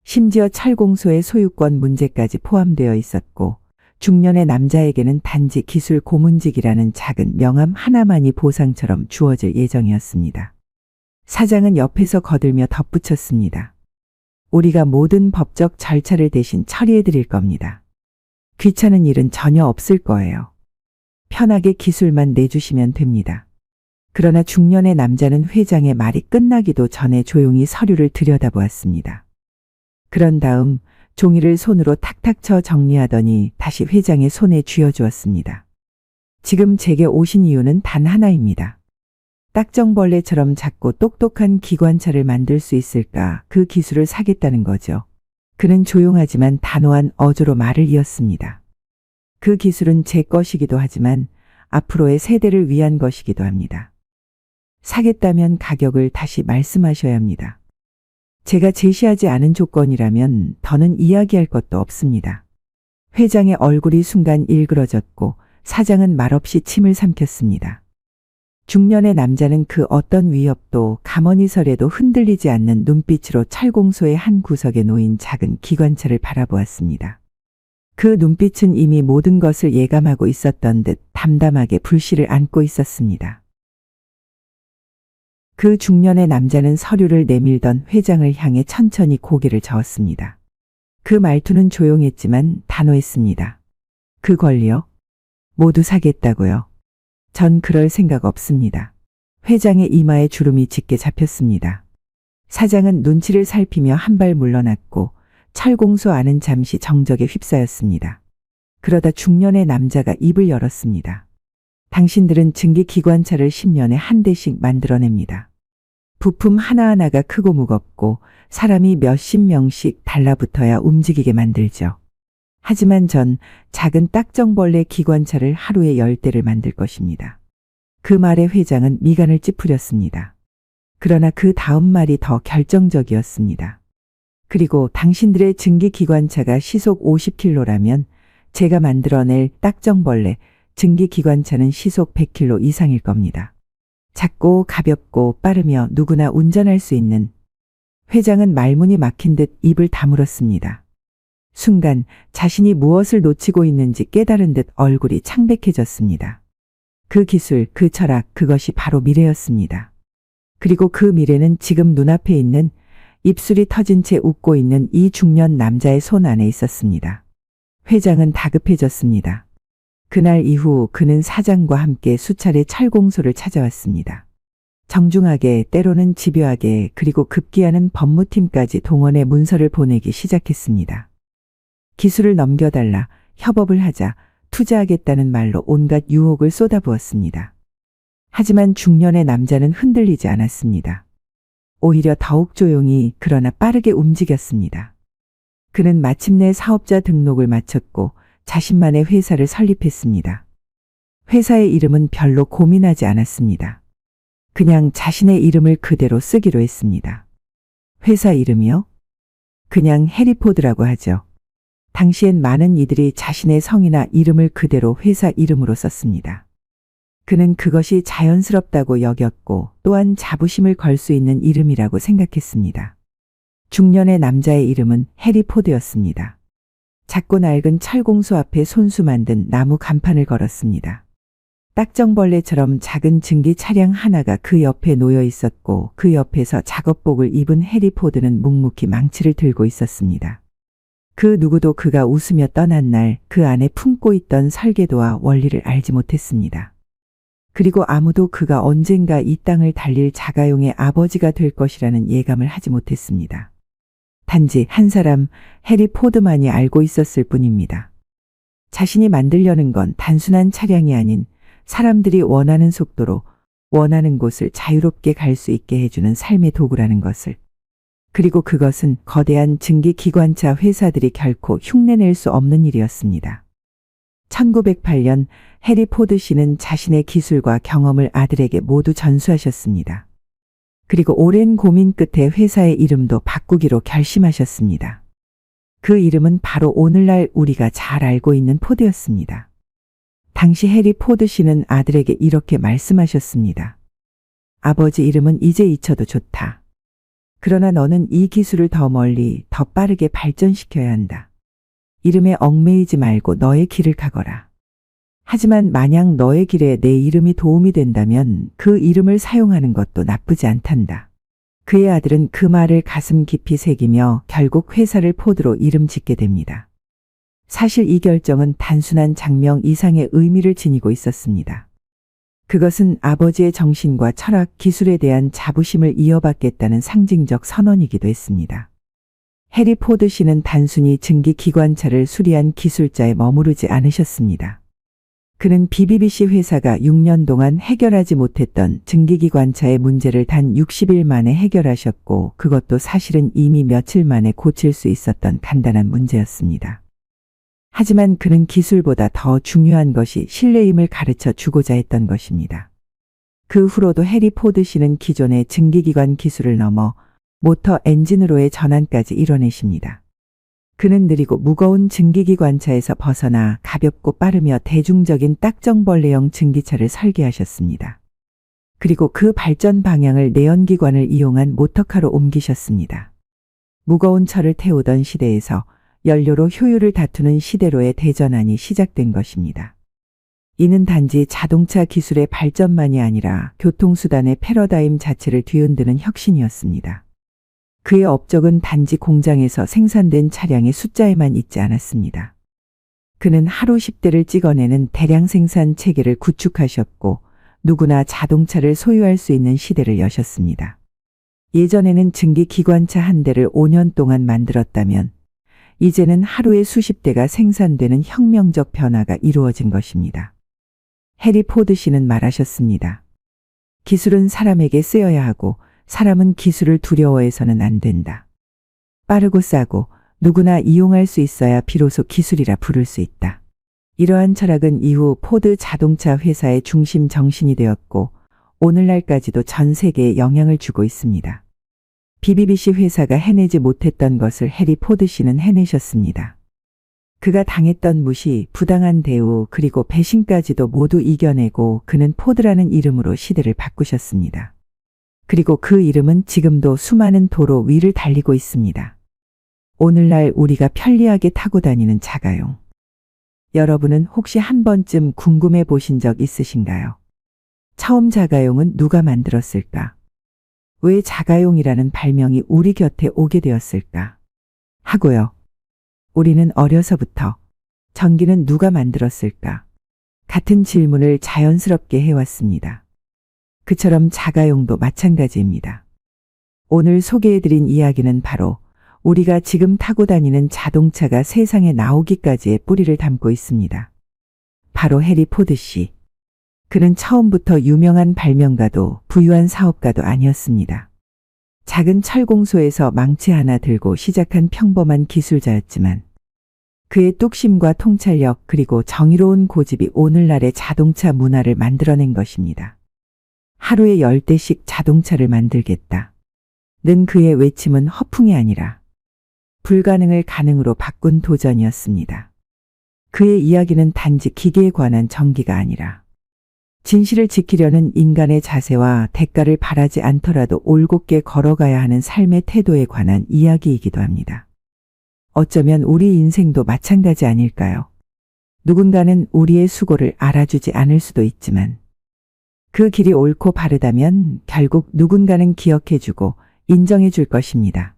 A: 심지어 철공소의 소유권 문제까지 포함되어 있었고 중년의 남자에게는 단지 기술 고문직이라는 작은 명함 하나만이 보상처럼 주어질 예정이었습니다. 사장은 옆에서 거들며 덧붙였습니다. 우리가 모든 법적 절차를 대신 처리해 드릴 겁니다. 귀찮은 일은 전혀 없을 거예요. 편하게 기술만 내주시면 됩니다. 그러나 중년의 남자는 회장의 말이 끝나기도 전에 조용히 서류를 들여다보았습니다. 그런 다음 종이를 손으로 탁탁 쳐 정리하더니 다시 회장의 손에 쥐어주었습니다. 지금 제게 오신 이유는 단 하나입니다. 딱정벌레처럼 작고 똑똑한 기관차를 만들 수 있을까 그 기술을 사겠다는 거죠. 그는 조용하지만 단호한 어조로 말을 이었습니다. 그 기술은 제 것이기도 하지만 앞으로의 세대를 위한 것이기도 합니다. 사겠다면 가격을 다시 말씀하셔야 합니다. 제가 제시하지 않은 조건이라면 더는 이야기할 것도 없습니다. 회장의 얼굴이 순간 일그러졌고 사장은 말없이 침을 삼켰습니다. 중년의 남자는 그 어떤 위협도 가머니설에도 흔들리지 않는 눈빛으로 철공소의 한 구석에 놓인 작은 기관차를 바라보았습니다. 그 눈빛은 이미 모든 것을 예감하고 있었던 듯 담담하게 불씨를 안고 있었습니다. 그 중년의 남자는 서류를 내밀던 회장을 향해 천천히 고개를 저었습니다. 그 말투는 조용했지만 단호했습니다. 그 권리요? 모두 사겠다고요? 전 그럴 생각 없습니다. 회장의 이마에 주름이 짙게 잡혔습니다. 사장은 눈치를 살피며 한 발 물러났고 철공소 안은 잠시 정적에 휩싸였습니다. 그러다 중년의 남자가 입을 열었습니다. 당신들은 증기기관차를 10년에 한 대씩 만들어냅니다. 부품 하나하나가 크고 무겁고 사람이 몇십 명씩 달라붙어야 움직이게 만들죠. 하지만 전 작은 딱정벌레 기관차를 하루에 10대를 만들 것입니다. 그 말에 회장은 미간을 찌푸렸습니다. 그러나 그 다음 말이 더 결정적이었습니다. 그리고 당신들의 증기기관차가 시속 50km라면 제가 만들어낼 딱정벌레 증기기관차는 시속 100km 이상일 겁니다. 작고 가볍고 빠르며 누구나 운전할 수 있는. 회장은 말문이 막힌 듯 입을 다물었습니다. 순간 자신이 무엇을 놓치고 있는지 깨달은 듯 얼굴이 창백해졌습니다. 그 기술, 그 철학, 그것이 바로 미래였습니다. 그리고 그 미래는 지금 눈앞에 있는 입술이 터진 채 웃고 있는 이 중년 남자의 손 안에 있었습니다. 회장은 다급해졌습니다. 그날 이후 그는 사장과 함께 수차례 철공소를 찾아왔습니다. 정중하게, 때로는 집요하게, 그리고 급기야는 법무팀까지 동원해 문서를 보내기 시작했습니다. 기술을 넘겨달라, 협업을 하자, 투자하겠다는 말로 온갖 유혹을 쏟아부었습니다. 하지만 중년의 남자는 흔들리지 않았습니다. 오히려 더욱 조용히 그러나 빠르게 움직였습니다. 그는 마침내 사업자 등록을 마쳤고 자신만의 회사를 설립했습니다. 회사의 이름은 별로 고민하지 않았습니다. 그냥 자신의 이름을 그대로 쓰기로 했습니다. 회사 이름이요? 그냥 해리포드라고 하죠. 당시엔 많은 이들이 자신의 성이나 이름을 그대로 회사 이름으로 썼습니다. 그는 그것이 자연스럽다고 여겼고 또한 자부심을 걸 수 있는 이름이라고 생각했습니다. 중년의 남자의 이름은 해리포드였습니다. 작고 낡은 철공소 앞에 손수 만든 나무 간판을 걸었습니다. 딱정벌레처럼 작은 증기 차량 하나가 그 옆에 놓여 있었고 그 옆에서 작업복을 입은 해리포드는 묵묵히 망치를 들고 있었습니다. 그 누구도 그가 웃으며 떠난 날 그 안에 품고 있던 설계도와 원리를 알지 못했습니다. 그리고 아무도 그가 언젠가 이 땅을 달릴 자가용의 아버지가 될 것이라는 예감을 하지 못했습니다. 단지 한 사람 해리포드만이 알고 있었을 뿐입니다. 자신이 만들려는 건 단순한 차량이 아닌 사람들이 원하는 속도로 원하는 곳을 자유롭게 갈 수 있게 해주는 삶의 도구라는 것을. 그리고 그것은 거대한 증기기관차 회사들이 결코 흉내낼 수 없는 일이었습니다. 1908년 해리포드 씨는 자신의 기술과 경험을 아들에게 모두 전수하셨습니다. 그리고 오랜 고민 끝에 회사의 이름도 바꾸기로 결심하셨습니다. 그 이름은 바로 오늘날 우리가 잘 알고 있는 포드였습니다. 당시 해리포드 씨는 아들에게 이렇게 말씀하셨습니다. 아버지 이름은 이제 잊혀도 좋다. 그러나 너는 이 기술을 더 멀리, 더 빠르게 발전시켜야 한다. 이름에 얽매이지 말고 너의 길을 가거라. 하지만 만약 너의 길에 내 이름이 도움이 된다면 그 이름을 사용하는 것도 나쁘지 않단다. 그의 아들은 그 말을 가슴 깊이 새기며 결국 회사를 포드로 이름 짓게 됩니다. 사실 이 결정은 단순한 장명 이상의 의미를 지니고 있었습니다. 그것은 아버지의 정신과 철학, 기술에 대한 자부심을 이어받겠다는 상징적 선언이기도 했습니다. 해리포드 씨는 단순히 증기기관차를 수리한 기술자에 머무르지 않으셨습니다. 그는 BBBC 회사가 6년 동안 해결하지 못했던 증기기관차의 문제를 단 60일 만에 해결하셨고 그것도 사실은 이미 며칠 만에 고칠 수 있었던 간단한 문제였습니다. 하지만 그는 기술보다 더 중요한 것이 신뢰임을 가르쳐 주고자 했던 것입니다. 그 후로도 해리포드 씨는 기존의 증기기관 기술을 넘어 모터 엔진으로의 전환까지 이뤄내십니다. 그는 느리고 무거운 증기기관차에서 벗어나 가볍고 빠르며 대중적인 딱정벌레형 증기차를 설계하셨습니다. 그리고 그 발전 방향을 내연기관을 이용한 모터카로 옮기셨습니다. 무거운 철을 태우던 시대에서 연료로 효율을 다투는 시대로의 대전환이 시작된 것입니다. 이는 단지 자동차 기술의 발전만이 아니라 교통수단의 패러다임 자체를 뒤흔드는 혁신이었습니다. 그의 업적은 단지 공장에서 생산된 차량의 숫자에만 있지 않았습니다. 그는 하루 10대를 찍어내는 대량 생산 체계를 구축하셨고 누구나 자동차를 소유할 수 있는 시대를 여셨습니다. 예전에는 증기기관차 한 대를 5년 동안 만들었다면 이제는 하루에 수십 대가 생산되는 혁명적 변화가 이루어진 것입니다. 해리포드 씨는 말하셨습니다. 기술은 사람에게 쓰여야 하고 사람은 기술을 두려워해서는 안 된다. 빠르고 싸고 누구나 이용할 수 있어야 비로소 기술이라 부를 수 있다. 이러한 철학은 이후 포드 자동차 회사의 중심 정신이 되었고 오늘날까지도 전 세계에 영향을 주고 있습니다. BBBC 회사가 해내지 못했던 것을 해리포드 씨는 해내셨습니다. 그가 당했던 무시, 부당한 대우, 그리고 배신까지도 모두 이겨내고 그는 포드라는 이름으로 시대를 바꾸셨습니다. 그리고 그 이름은 지금도 수많은 도로 위를 달리고 있습니다. 오늘날 우리가 편리하게 타고 다니는 자가용. 여러분은 혹시 한 번쯤 궁금해 보신 적 있으신가요? 처음 자가용은 누가 만들었을까? 왜 자가용이라는 발명이 우리 곁에 오게 되었을까? 하고요. 우리는 어려서부터 전기는 누가 만들었을까? 같은 질문을 자연스럽게 해왔습니다. 그처럼 자가용도 마찬가지입니다. 오늘 소개해드린 이야기는 바로 우리가 지금 타고 다니는 자동차가 세상에 나오기까지의 뿌리를 담고 있습니다. 바로 해리포드 씨. 그는 처음부터 유명한 발명가도 부유한 사업가도 아니었습니다. 작은 철공소에서 망치 하나 들고 시작한 평범한 기술자였지만 그의 뚝심과 통찰력 그리고 정의로운 고집이 오늘날의 자동차 문화를 만들어낸 것입니다. 하루에 10대씩 자동차를 만들겠다. 는 그의 외침은 허풍이 아니라 불가능을 가능으로 바꾼 도전이었습니다. 그의 이야기는 단지 기계에 관한 전기가 아니라 진실을 지키려는 인간의 자세와 대가를 바라지 않더라도 올곧게 걸어가야 하는 삶의 태도에 관한 이야기이기도 합니다. 어쩌면 우리 인생도 마찬가지 아닐까요? 누군가는 우리의 수고를 알아주지 않을 수도 있지만 그 길이 옳고 바르다면 결국 누군가는 기억해주고 인정해줄 것입니다.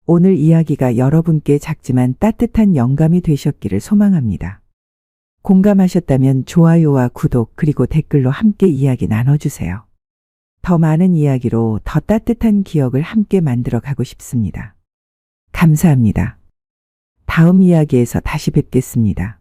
A: 오늘 이야기가 여러분께 작지만 따뜻한 영감이 되셨기를 소망합니다. 공감하셨다면 좋아요와 구독 그리고 댓글로 함께 이야기 나눠주세요. 더 많은 이야기로 더 따뜻한 기억을 함께 만들어 가고 싶습니다. 감사합니다. 다음 이야기에서 다시 뵙겠습니다.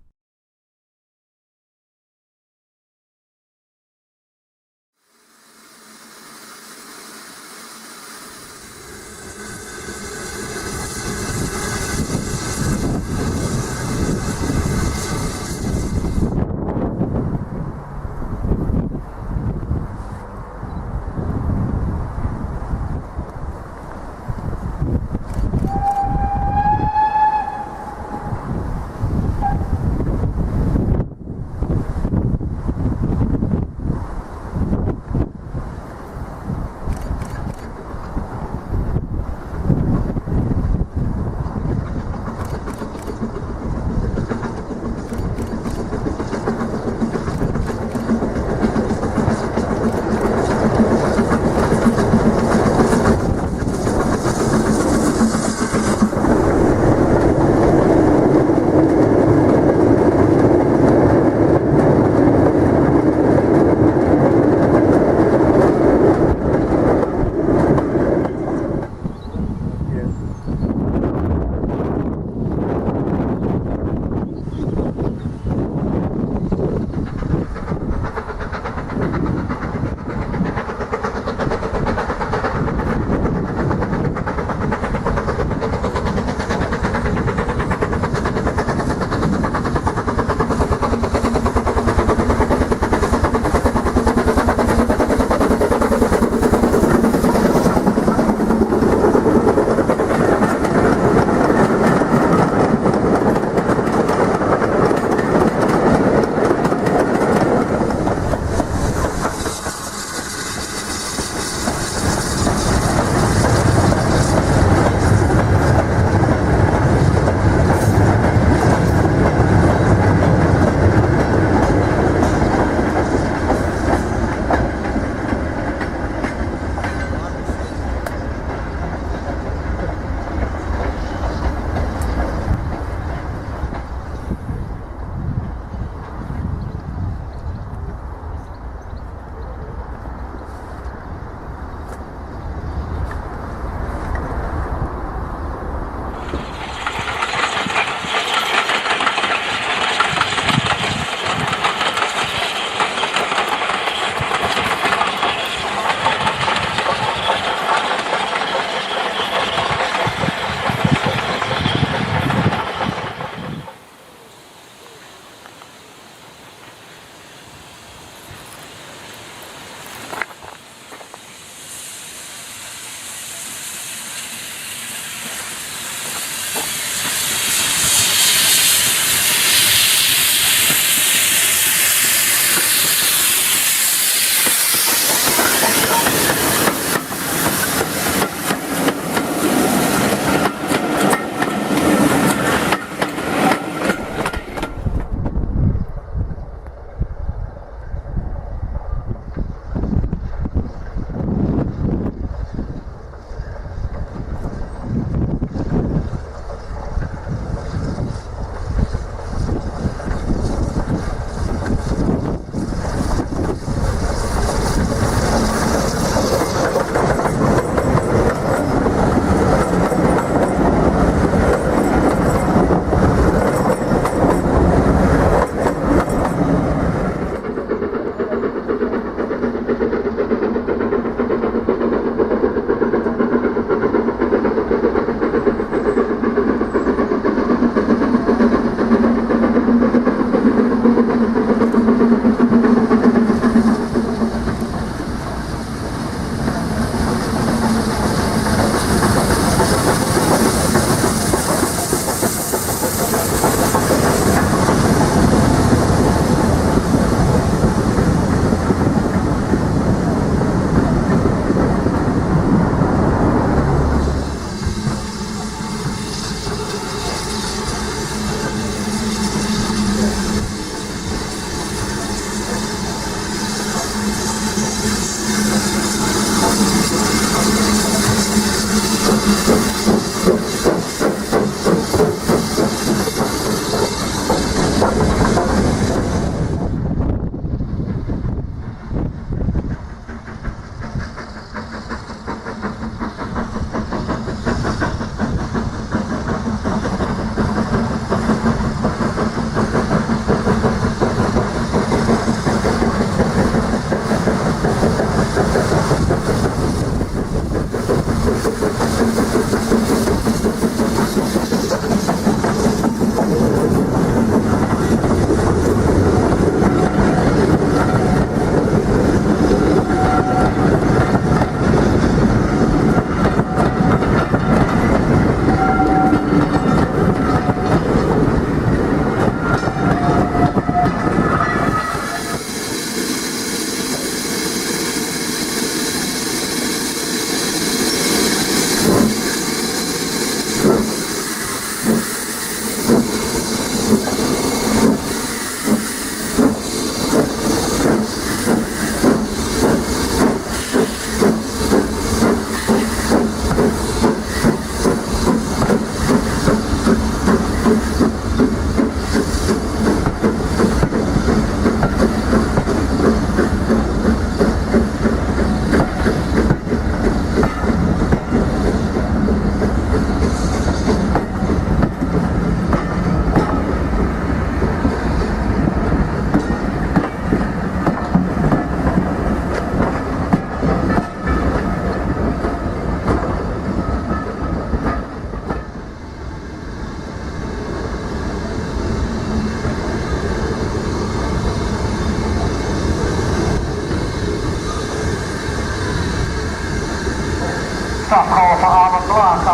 B: Stop call for Armand Black,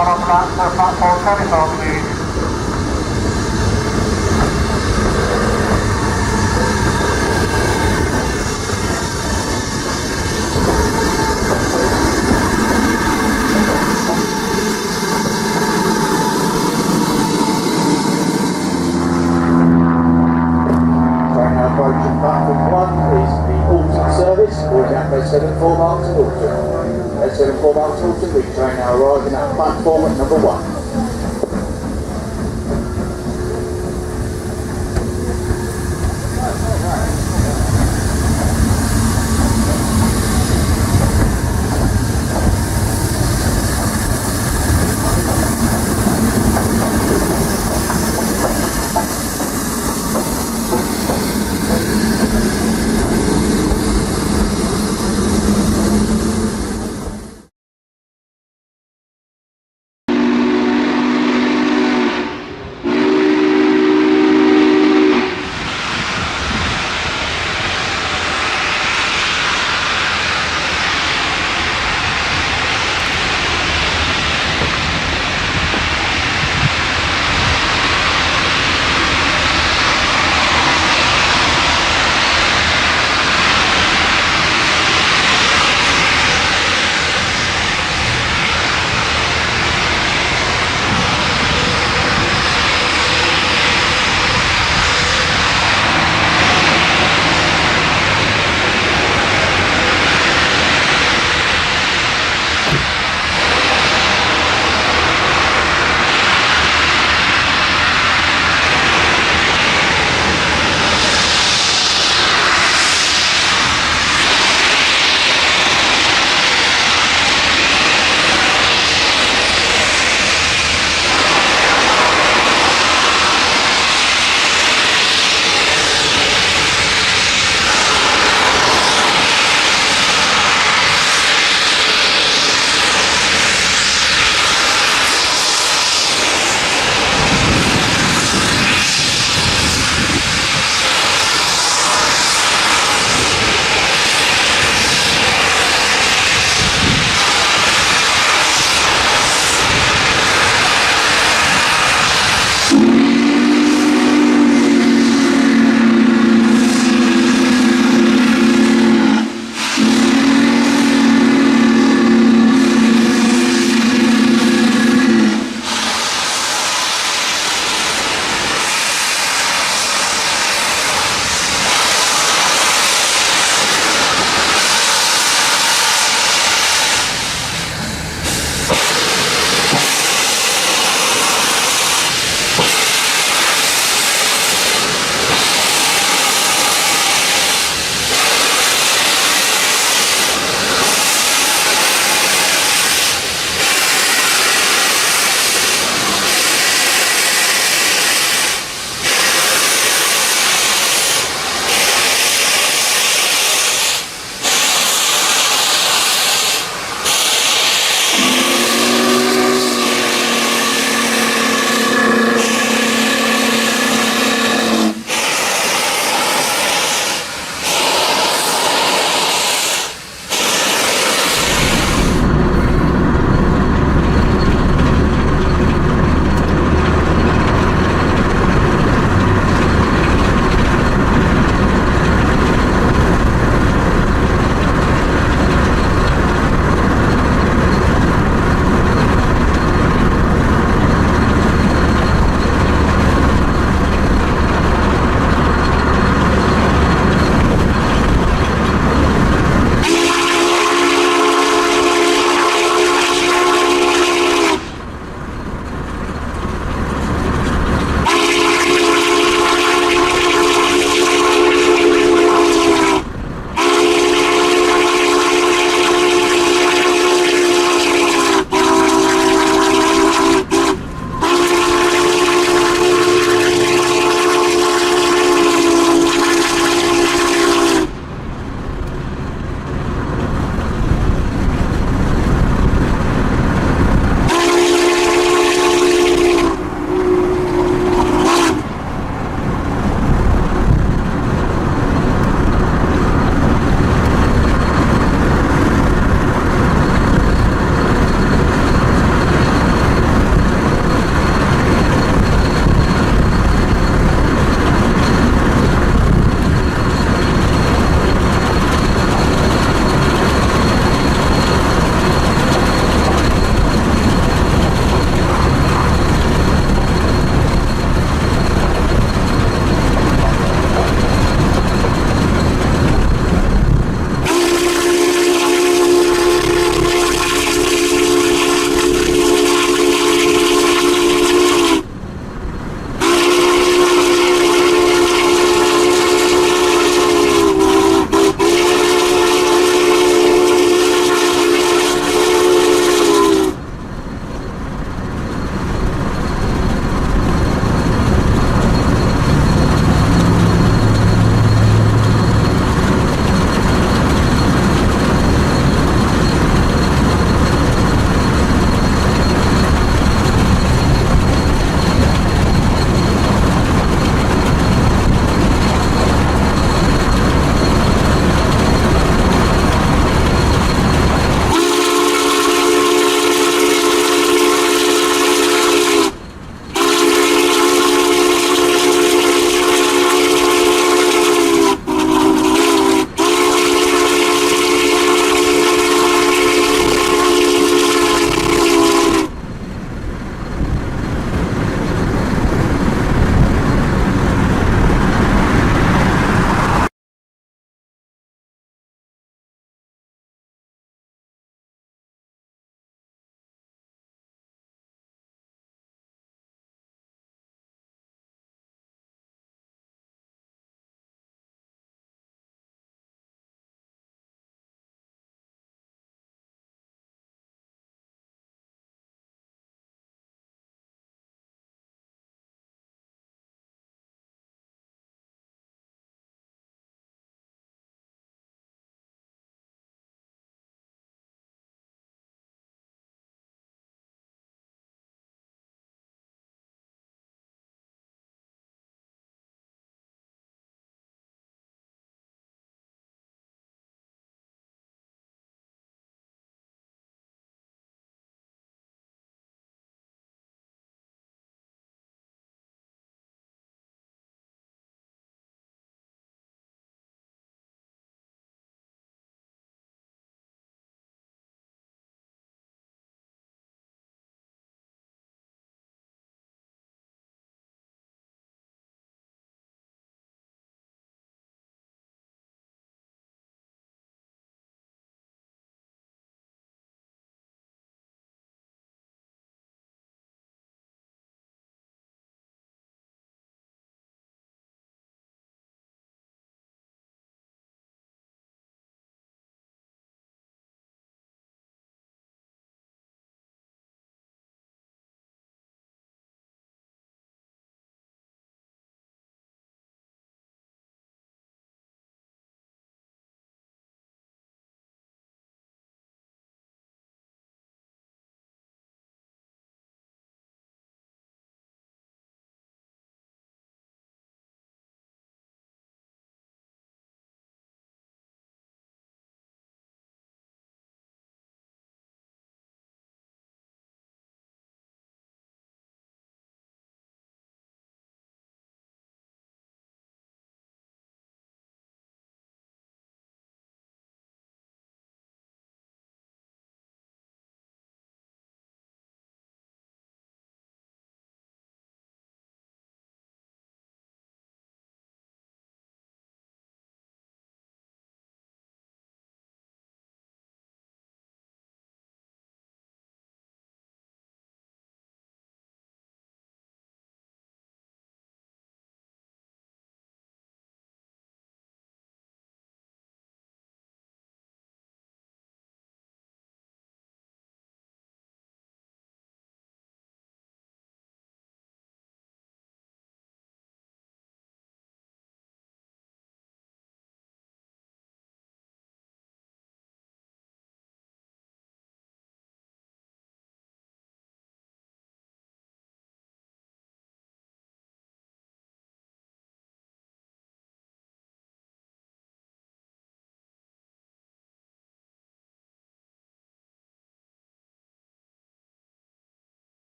B: to platform telephone, please.
C: Train now approaching platform 1 is the Alton service, calling out bed 74 Marks to Alton. Bed 74 Marks to Alton, we train now arriving at platform at number 1.